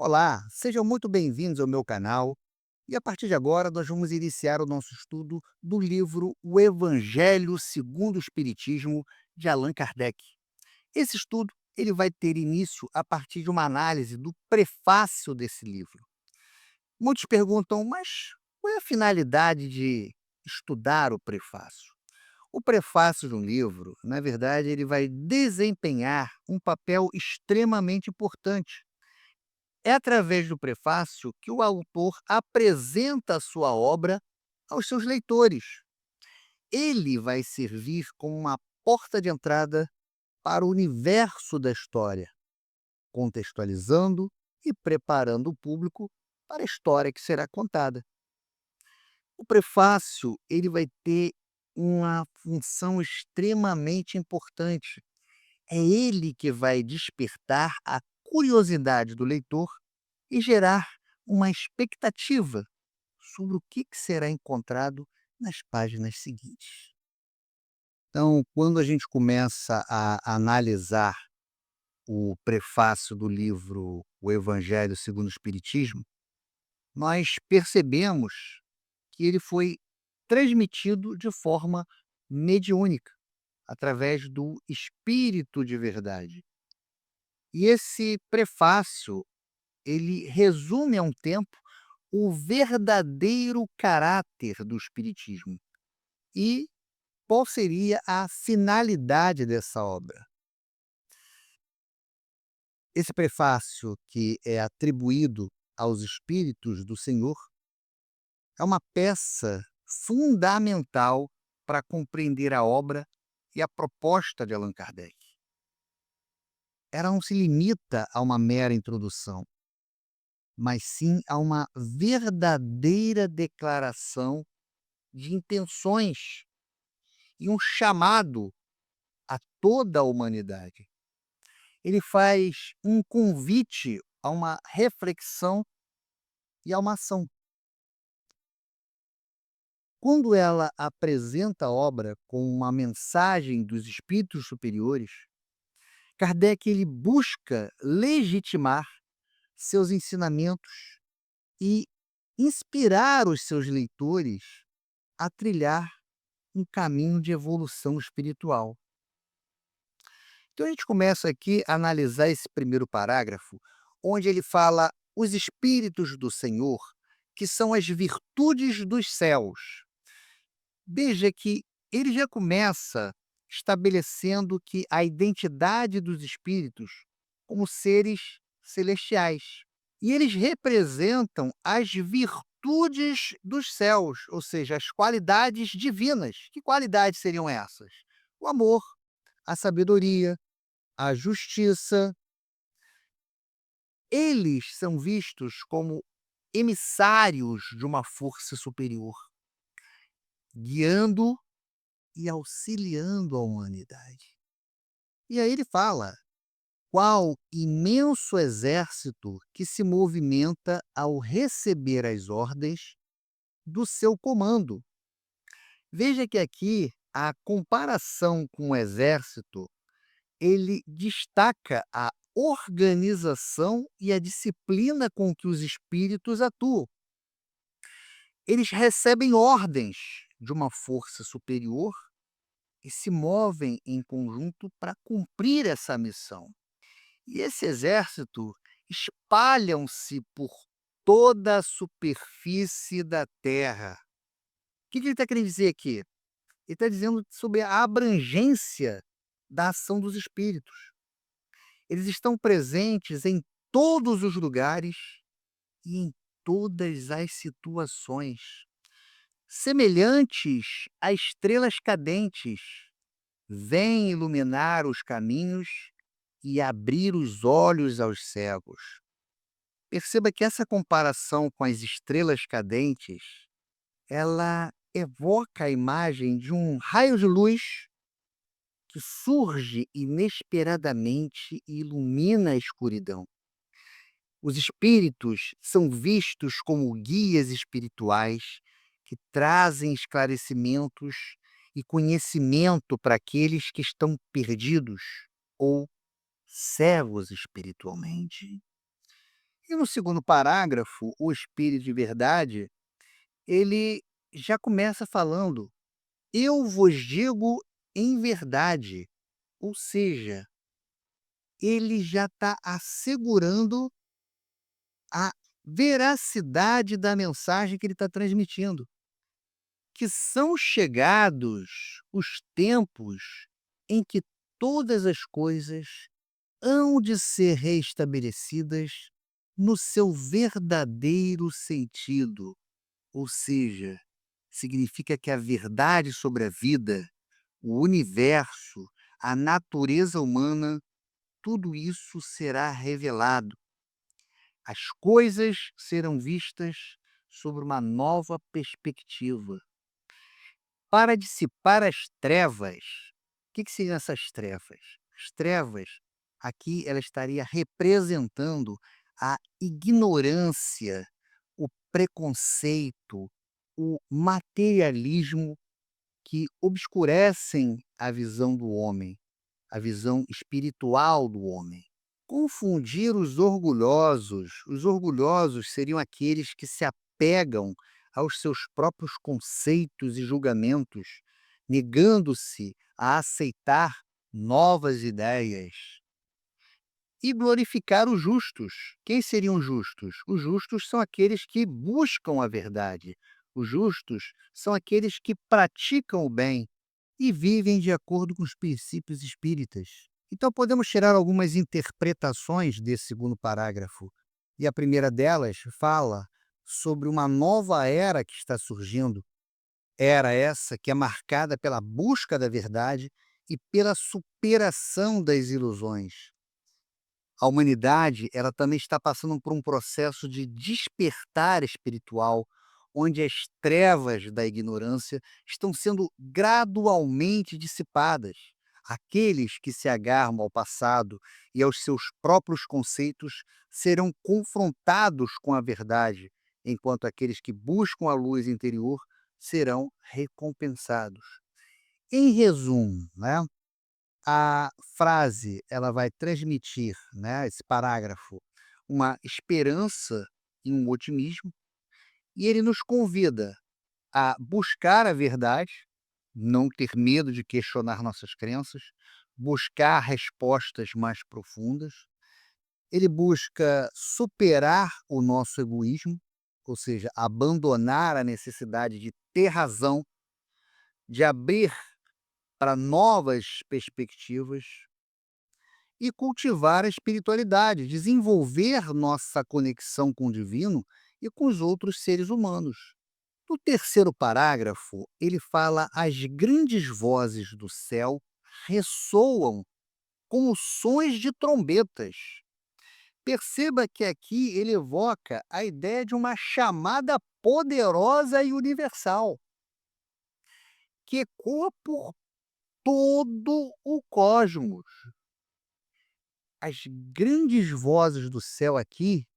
Olá, sejam muito bem-vindos ao meu canal. E a partir de agora, nós vamos iniciar o nosso estudo do livro O Evangelho segundo o Espiritismo, de Allan Kardec. Esse estudo ele vai ter início a partir de uma análise do prefácio desse livro. Muitos perguntam, mas qual é a finalidade de estudar o prefácio? O prefácio de um livro, na verdade, ele vai desempenhar um papel extremamente importante. É através do prefácio que o autor apresenta a sua obra aos seus leitores. Ele vai servir como uma porta de entrada para o universo da história, contextualizando e preparando o público para a história que será contada. O prefácio ele vai ter uma função extremamente importante. É ele que vai despertar a curiosidade do leitor e gerar uma expectativa sobre o que será encontrado nas páginas seguintes. Então, quando a gente começa a analisar o prefácio do livro O Evangelho segundo o Espiritismo, nós percebemos que ele foi transmitido de forma mediúnica, através do Espírito de Verdade. E esse prefácio, ele resume a um tempo o verdadeiro caráter do espiritismo e qual seria a finalidade dessa obra. Esse prefácio, que é atribuído aos espíritos do Senhor, é uma peça fundamental para compreender a obra e a proposta de Allan Kardec. Ela não se limita a uma mera introdução, mas sim a uma verdadeira declaração de intenções e um chamado a toda a humanidade. Ele faz um convite a uma reflexão e a uma ação. Quando ela apresenta a obra com uma mensagem dos espíritos superiores, Kardec ele busca legitimar seus ensinamentos e inspirar os seus leitores a trilhar um caminho de evolução espiritual. Então a gente começa aqui a analisar esse primeiro parágrafo, onde ele fala os espíritos do Senhor, que são as virtudes dos céus. Veja que ele já começa estabelecendo que a identidade dos espíritos como seres celestiais. E eles representam as virtudes dos céus, ou seja, as qualidades divinas. Que qualidades seriam essas? O amor, a sabedoria, a justiça. Eles são vistos como emissários de uma força superior, guiando e auxiliando a humanidade. E aí ele fala: qual imenso exército que se movimenta ao receber as ordens do seu comando. Veja que aqui a comparação com o exército ele destaca a organização e a disciplina com que os espíritos atuam. Eles recebem ordens de uma força superior e se movem em conjunto para cumprir essa missão. E esse exército espalham-se por toda a superfície da Terra. O que ele está querendo dizer aqui? Ele está dizendo sobre a abrangência da ação dos espíritos. Eles estão presentes em todos os lugares e em todas as situações, semelhantes a estrelas cadentes, vêm iluminar os caminhos e abrir os olhos aos cegos. Perceba que essa comparação com as estrelas cadentes, ela evoca a imagem de um raio de luz que surge inesperadamente e ilumina a escuridão. Os espíritos são vistos como guias espirituais que trazem esclarecimentos e conhecimento para aqueles que estão perdidos ou cegos espiritualmente. E no segundo parágrafo, o Espírito de verdade, ele já começa falando: "Eu vos digo em verdade", ou seja, ele já está assegurando a veracidade da mensagem que ele está transmitindo, que são chegados os tempos em que todas as coisas hão de ser reestabelecidas no seu verdadeiro sentido, ou seja, significa que a verdade sobre a vida, o universo, a natureza humana, tudo isso será revelado. As coisas serão vistas sobre uma nova perspectiva. Para dissipar as trevas, o que seriam essas trevas? As trevas, aqui ela estaria representando a ignorância, o preconceito, o materialismo que obscurecem a visão do homem, a visão espiritual do homem. Confundir os orgulhosos seriam aqueles que se apegam aos seus próprios conceitos e julgamentos, negando-se a aceitar novas ideias. E glorificar os justos. Quem seriam os justos? Os justos são aqueles que buscam a verdade. Os justos são aqueles que praticam o bem e vivem de acordo com os princípios espíritas. Então, podemos tirar algumas interpretações desse segundo parágrafo. E a primeira delas fala sobre uma nova era que está surgindo. Era essa que é marcada pela busca da verdade e pela superação das ilusões. A humanidade, ela também está passando por um processo de despertar espiritual, onde as trevas da ignorância estão sendo gradualmente dissipadas. Aqueles que se agarram ao passado e aos seus próprios conceitos serão confrontados com a verdade, enquanto aqueles que buscam a luz interior serão recompensados. Em resumo, né? A frase, ela vai transmitir, né, esse parágrafo, uma esperança e um otimismo, e ele nos convida a buscar a verdade, não ter medo de questionar nossas crenças, buscar respostas mais profundas. Ele busca superar o nosso egoísmo, ou seja, abandonar a necessidade de ter razão, de abrir para novas perspectivas e cultivar a espiritualidade, desenvolver nossa conexão com o divino e com os outros seres humanos. No terceiro parágrafo, ele fala: as grandes vozes do céu ressoam como sons de trombetas. Perceba que aqui ele evoca a ideia de uma chamada poderosa e universal, que ecoa por todo o cosmos. As grandes vozes do céu aqui,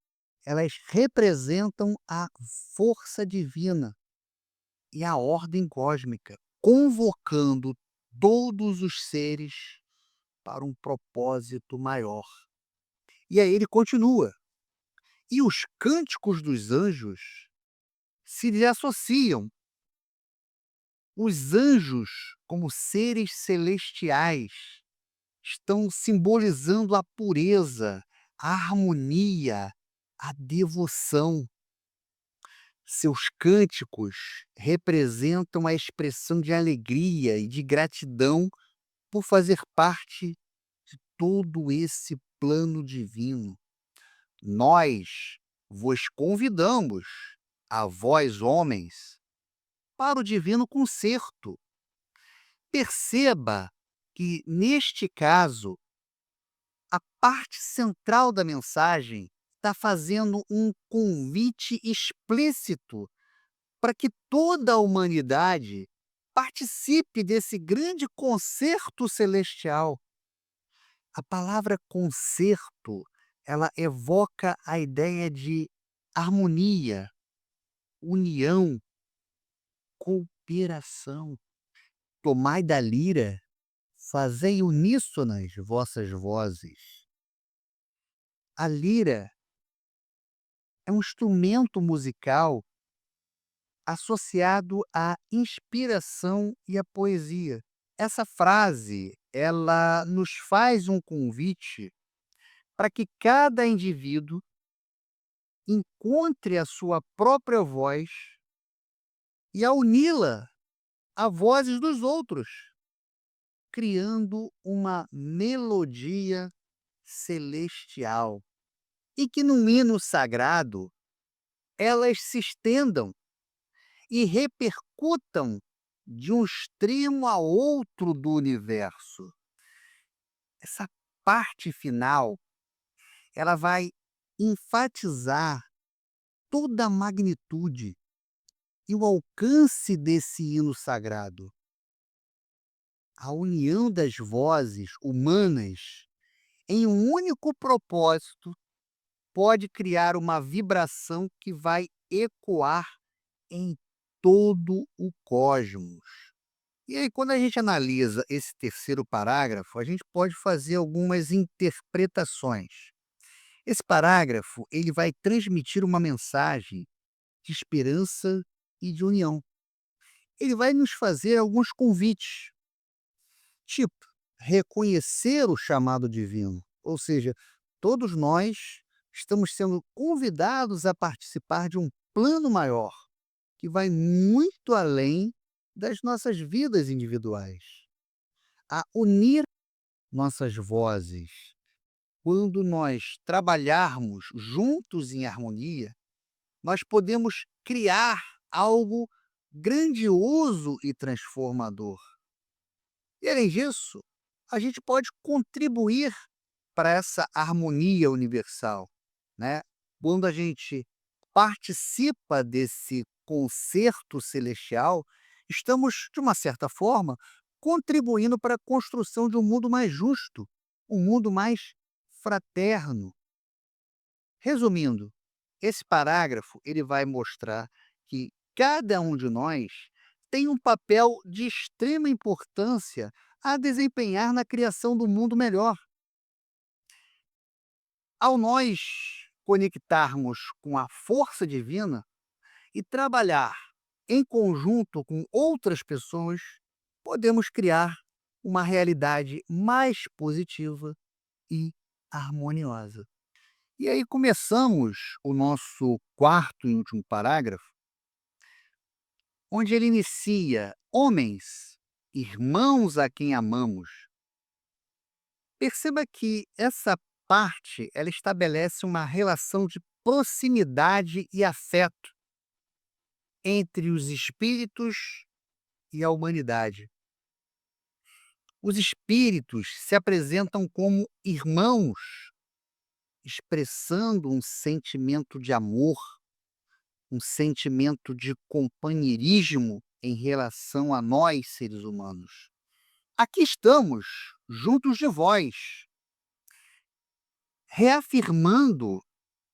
elas representam a força divina e a ordem cósmica, convocando todos os seres para um propósito maior. E aí ele continua: e os cânticos dos anjos se lhe associam. Os anjos, como seres celestiais, estão simbolizando a pureza, a harmonia, a devoção. Seus cânticos representam a expressão de alegria e de gratidão por fazer parte de todo esse plano divino. Nós vos convidamos, a vós homens, para o divino concerto. Perceba que, neste caso, a parte central da mensagem está fazendo um convite explícito para que toda a humanidade participe desse grande concerto celestial. A palavra concerto, ela evoca a ideia de harmonia, união, cooperação. Tomai da lira, fazei uníssonas vossas vozes. A lira é um instrumento musical associado à inspiração e à poesia. Essa frase, ela nos faz um convite para que cada indivíduo encontre a sua própria voz e a uni-la a vozes dos outros, criando uma melodia celestial. E que no hino sagrado elas se estendam e repercutam de um extremo a outro do universo. Essa parte final, ela vai enfatizar toda a magnitude e o alcance desse hino sagrado. A união das vozes humanas em um único propósito pode criar uma vibração que vai ecoar em todo o cosmos. E aí, quando a gente analisa esse terceiro parágrafo, a gente pode fazer algumas interpretações. Esse parágrafo, ele vai transmitir uma mensagem de esperança e de união. Ele vai nos fazer alguns convites, tipo, reconhecer o chamado divino, ou seja, todos nós estamos sendo convidados a participar de um plano maior, que vai muito além das nossas vidas individuais, a unir nossas vozes. Quando nós trabalharmos juntos em harmonia, nós podemos criar algo grandioso e transformador. E além disso, a gente pode contribuir para essa harmonia universal, né? Quando a gente participa desse concerto celestial, estamos, de uma certa forma, contribuindo para a construção de um mundo mais justo, um mundo mais fraterno. Resumindo, esse parágrafo ele vai mostrar que cada um de nós tem um papel de extrema importância a desempenhar na criação do mundo melhor. Ao nós conectarmos com a força divina e trabalhar em conjunto com outras pessoas, podemos criar uma realidade mais positiva e harmoniosa. E aí começamos o nosso quarto e último parágrafo, onde ele inicia: "Homens, irmãos a quem amamos". Perceba que essa parte, ela estabelece uma relação de proximidade e afeto entre os espíritos e a humanidade. Os espíritos se apresentam como irmãos, expressando um sentimento de amor, um sentimento de companheirismo em relação a nós, seres humanos. Aqui estamos, juntos de vós, reafirmando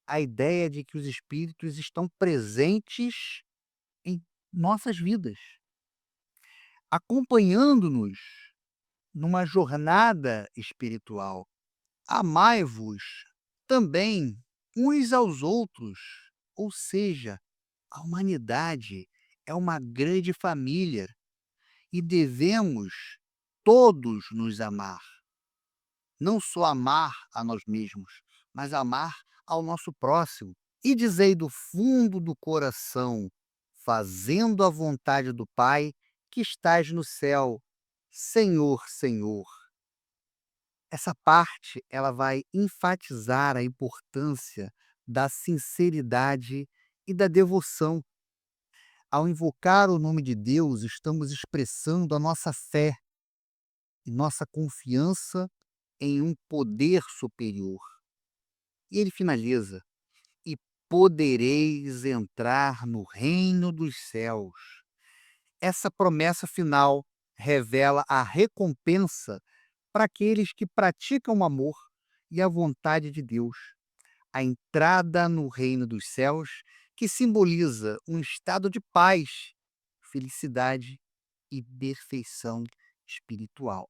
a ideia de que os espíritos estão presentes em nossas vidas, acompanhando-nos numa jornada espiritual. Amai-vos também uns aos outros, ou seja, a humanidade é uma grande família e devemos todos nos amar. Não só amar a nós mesmos, mas amar ao nosso próximo. E dizei do fundo do coração, fazendo a vontade do Pai que estás no céu, Senhor, Senhor. Essa parte, ela vai enfatizar a importância da sinceridade e da devoção. Ao invocar o nome de Deus, estamos expressando a nossa fé e nossa confiança em um poder superior. E ele finaliza: "E podereis entrar no reino dos céus". Essa promessa final revela a recompensa para aqueles que praticam o amor e a vontade de Deus. A entrada no reino dos céus, que simboliza um estado de paz, felicidade e perfeição espiritual.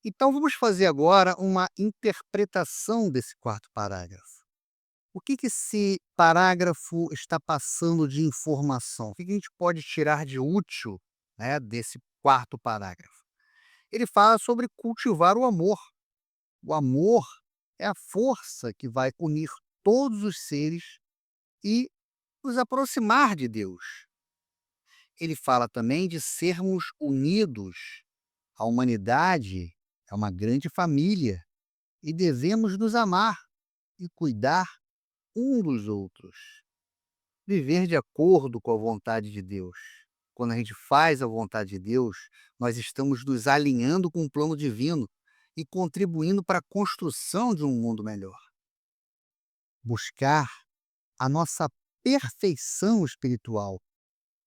Então vamos fazer agora uma interpretação desse quarto parágrafo. O que esse parágrafo está passando de informação? O que a gente pode tirar de útil, né, desse quarto parágrafo? Ele fala sobre cultivar o amor. O amor é a força que vai unir todos os seres e nos aproximar de Deus. Ele fala também de sermos unidos. A humanidade é uma grande família e devemos nos amar e cuidar um dos outros. Viver de acordo com a vontade de Deus. Quando a gente faz a vontade de Deus, nós estamos nos alinhando com o plano divino e contribuindo para a construção de um mundo melhor. Buscar a nossa perfeição espiritual.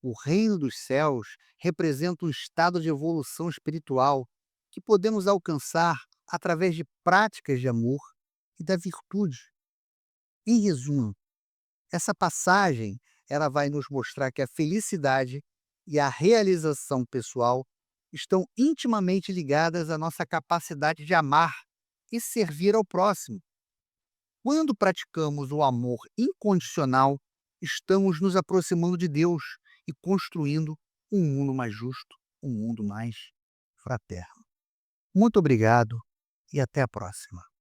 O reino dos céus representa um estado de evolução espiritual que podemos alcançar através de práticas de amor e da virtude. Em resumo, essa passagem ela vai nos mostrar que a felicidade e a realização pessoal estão intimamente ligadas à nossa capacidade de amar e servir ao próximo. Quando praticamos o amor incondicional, estamos nos aproximando de Deus e construindo um mundo mais justo, um mundo mais fraterno. Muito obrigado e até a próxima.